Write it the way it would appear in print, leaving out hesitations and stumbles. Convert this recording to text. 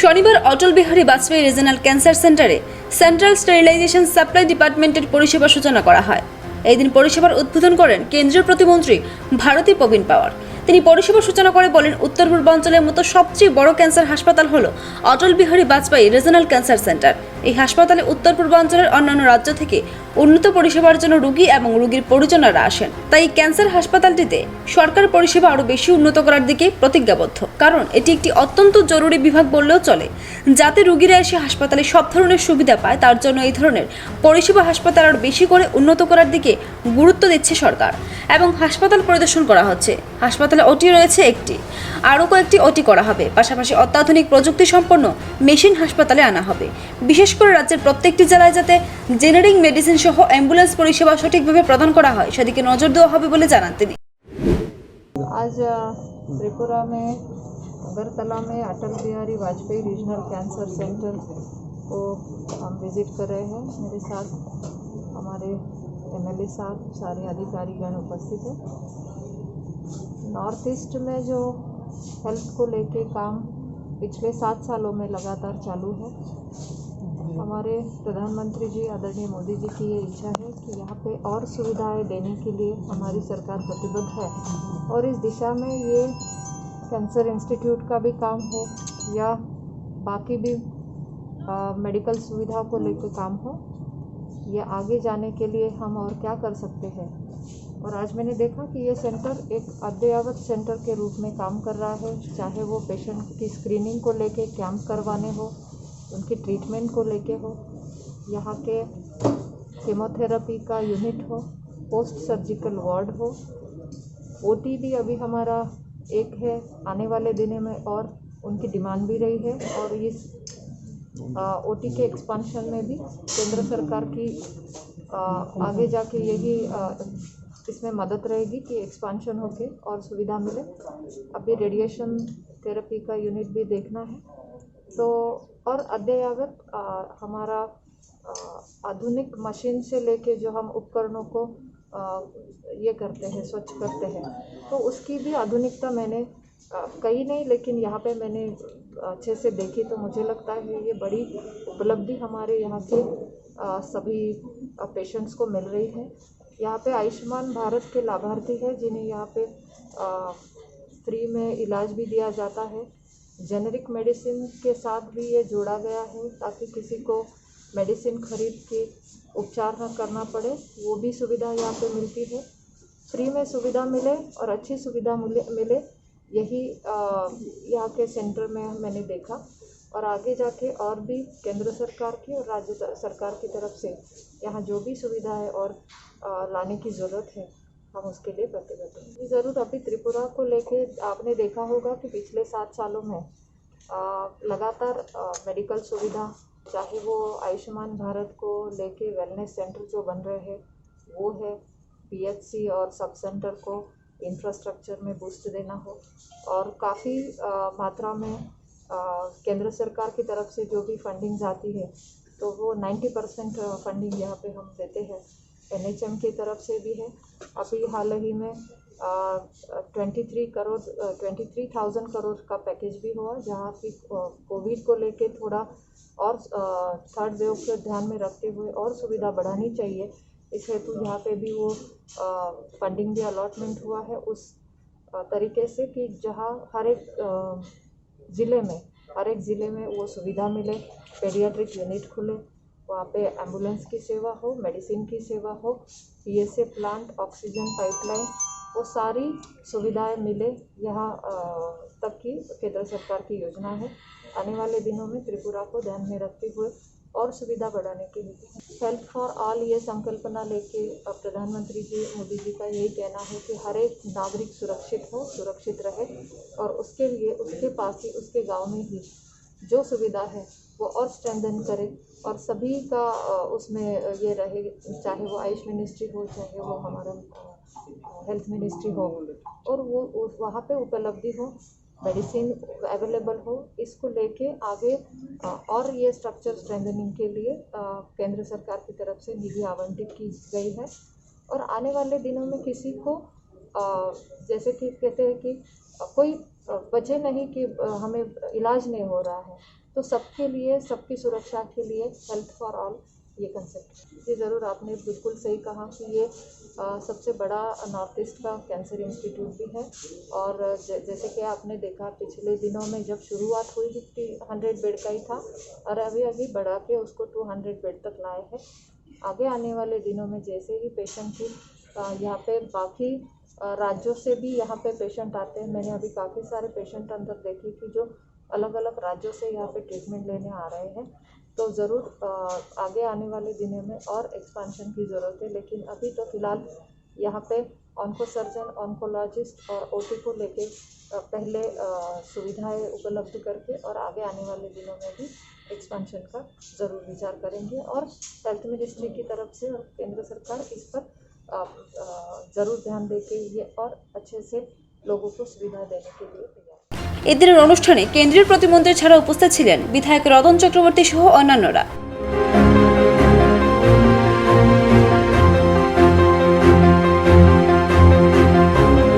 শনিবার অটল Bihari Vajpayee regional cancer সেন্টারে central sterilisation supply ডিপার্টমেন্টের পরিষেবা সূচনা করা হয়। এই দিন পরিষেবার উদ্বোধন করেন কেন্দ্রীয় প্রতিমন্ত্রী ভারতী প্রবীণ পাওয়ার। তিনি পরিষেবা সূচনা করে বলেন, উত্তর পূর্বাঞ্চলের মতো সবচেয়ে বড় ক্যান্সার হাসপাতাল হলো Atal Bihari Vajpayee regional cancer centre. এই হাসপাতালে উত্তর পূর্বাঞ্চলের অন্যান্য রাজ্য থেকে উন্নত পরিষেবার জন্য রোগী এবং রোগীর পরিজনেরা আসেন। তাই ক্যান্সার হাসপাতালটিতে সরকার পরিষেবা আরও বেশি উন্নত করার দিকে প্রতিজ্ঞাবদ্ধ, কারণ এটি একটি অত্যন্ত জরুরি বিভাগ বললেও চলে। যাতে রোগীরা এসে হাসপাতালে সব ধরনের সুবিধা পায়, তার জন্য এই ধরনের পরিষেবা হাসপাতাল আরও বেশি করে উন্নত করার দিকে গুরুত্ব দিচ্ছে সরকার। এবং হাসপাতাল পরিদর্শন করা হচ্ছে। হাসপাতালে ওটি রয়েছে একটি, আরও কয়েকটি ওটি করা হবে। পাশাপাশি অত্যাধুনিক প্রযুক্তি সম্পন্ন মেশিন হাসপাতালে আনা হবে। বিশেষ করে রাজ্যের প্রত্যেকটি জেলায় যাতে জেনারিক মেডিসিন সহ অ্যাম্বুলেন্স পরিষেবা সঠিকভাবে প্রদান করা হয়, সেদিকে নজর দেওয়া হবে বলে জানান তিনি। आज त्रिपुरा में अगरतला में Atal Bihari Vajpayee regional cancer centre को हम विज़िट कर रहे हैं। मेरे साथ हमारे एमएलए साहब, सारे अधिकारीगण उपस्थित हैं। नॉर्थ ईस्ट में जो हेल्थ को लेके काम पिछले 7 सालों में लगातार चालू है। हमारे प्रधानमंत्री जी आदरणीय मोदी जी की ये इच्छा है कि यहाँ पे और सुविधाएं देने के लिए हमारी सरकार प्रतिबद्ध है, और इस दिशा में ये कैंसर इंस्टीट्यूट का भी काम हो या बाकी भी मेडिकल सुविधाओं को लेकर काम हो, ये आगे जाने के लिए हम और क्या कर सकते हैं। और आज मैंने देखा कि ये सेंटर एक अद्ययावत सेंटर के रूप में काम कर रहा है, चाहे वो पेशेंट की स्क्रीनिंग को लेके कैंप करवाने हो, उनकी ट्रीटमेंट को लेके हो, यहाँ के कीमोथेरेपी का यूनिट हो, पोस्ट सर्जिकल वार्ड हो, ओटी भी अभी हमारा एक है, आने वाले दिनों में और उनकी डिमांड भी रही है। और इस ओटी के एक्सपांशन में भी केंद्र सरकार की आगे जाके यही इसमें मदद रहेगी कि एक्सपांशन होके और सुविधा मिले। अभी रेडिएशन थेरेपी का यूनिट भी देखना है। तो और अद्ययावत हमारा आधुनिक मशीन से लेके जो हम उपकरणों को ये करते हैं, स्वच्छ करते हैं, तो उसकी भी आधुनिकता मैंने कहीं नहीं, लेकिन यहाँ पे मैंने अच्छे से देखी, तो मुझे लगता है ये बड़ी उपलब्धि हमारे यहाँ के सभी पेशेंट्स को मिल रही है। यहाँ पे आयुष्मान भारत के लाभार्थी हैं, जिन्हें यहाँ पे फ्री में इलाज भी दिया जाता है। जेनेरिक मेडिसिन के साथ भी ये जोड़ा गया है, ताकि किसी को मेडिसिन खरीद के उपचार न करना पड़े, वो भी सुविधा यहाँ पे मिलती है। फ्री में सुविधा मिले और अच्छी सुविधा मिले, यही यहाँ के सेंटर में मैंने देखा। और आगे जाके और भी केंद्र सरकार की और राज्य सरकार की तरफ से यहाँ जो भी सुविधा है और लाने की ज़रूरत है, हम उसके लिए प्रतिबद्ध हैं। ज़रूर अभी त्रिपुरा को लेके आपने देखा होगा कि पिछले 7 सालों में लगातार मेडिकल सुविधा, चाहे वो आयुष्मान भारत को लेके वेलनेस सेंटर जो बन रहे हैं वो है, पीएचसी और सब सेंटर को इंफ्रास्ट्रक्चर में बूस्ट देना हो, और काफ़ी मात्रा में केंद्र सरकार की तरफ से जो भी फंडिंग आती है, तो वो 90% फंडिंग यहाँ पे हम देते हैं। एनएचएम की तरफ से भी है। अभी हाल ही में 23,000 करोड़ का पैकेज भी हुआ, जहाँ की कोविड को लेके थोड़ा और थर्ड वेव के ध्यान में रखते हुए और सुविधा बढ़ानी चाहिए, इस हेतु यहाँ पे भी वो फंडिंग भी अलॉटमेंट हुआ है उस तरीके से कि जहाँ हर एक ज़िले में वो सुविधा मिले, पेडियाट्रिक यूनिट खुले, वहाँ पे एम्बुलेंस की सेवा हो, मेडिसिन की सेवा हो, पीएसए प्लांट, ऑक्सीजन पाइपलाइन, वो सारी सुविधाएं मिले यहाँ तक की केंद्र सरकार की योजना है। आने वाले दिनों में त्रिपुरा को ध्यान में रखते हुए और सुविधा बढ़ाने के लिए हेल्थ फॉर ऑल ये संकल्पना लेके प्रधानमंत्री जी मोदी जी का यही कहना है कि हर एक नागरिक सुरक्षित हो, सुरक्षित रहे, और उसके लिए उसके पास ही, उसके गांव में ही जो सुविधा है वो और स्ट्रेंथन करे, और सभी का उसमें ये रहे, चाहे वो आयुष मिनिस्ट्री हो, चाहे वो हमारा हेल्थ मिनिस्ट्री हो, और वो वहाँ पे उपलब्धि हो, मेडिसिन अवेलेबल हो। इसको लेके आगे और ये स्ट्रक्चर स्ट्रेंथनिंग के लिए केंद्र सरकार की तरफ से निधि आवंटित की गई है। और आने वाले दिनों में किसी को जैसे कि कहते हैं कि कोई वजह नहीं कि हमें इलाज नहीं हो रहा है, तो सबके लिए, सबकी सुरक्षा के लिए हेल्थ फॉर ऑल ये कंसेप्ट। ये ज़रूर आपने बिल्कुल सही कहा कि ये सबसे बड़ा नॉर्थ ईस्ट का कैंसर इंस्टीट्यूट भी है। और जैसे कि आपने देखा पिछले दिनों में जब शुरुआत हुई 100 बेड का ही था और अभी बढ़ा के उसको 200 बेड तक लाए हैं। आगे आने वाले दिनों में जैसे ही पेशेंट की यहाँ पे बाकी राज्यों से भी यहाँ पे पेशेंट आते हैं। मैंने अभी काफ़ी सारे पेशेंट अंदर देखे कि जो अलग अलग राज्यों से यहाँ पे ट्रीटमेंट लेने आ रहे हैं। तो ज़रूर आगे आने वाले दिनों में और एक्सपेंशन की ज़रूरत है, लेकिन अभी तो फ़िलहाल यहाँ पे ऑन्को सर्जन, ऑन्कोलॉजिस्ट और ओटी को लेके पहले सुविधाएं उपलब्ध करके और आगे आने वाले दिनों में भी एक्सपेंशन का ज़रूर विचार करेंगे। और हेल्थ मिनिस्ट्री की तरफ से और केंद्र सरकार इस पर ज़रूर ध्यान देके ये और अच्छे से लोगों को सुविधा देने के लिए तैयार। এদিনের অনুষ্ঠানে কেন্দ্রীয় প্রতিমন্ত্রী ছাড়া উপস্থিত ছিলেন বিধায়ক রতন চক্রবর্তী সহ অন্যান্যরা।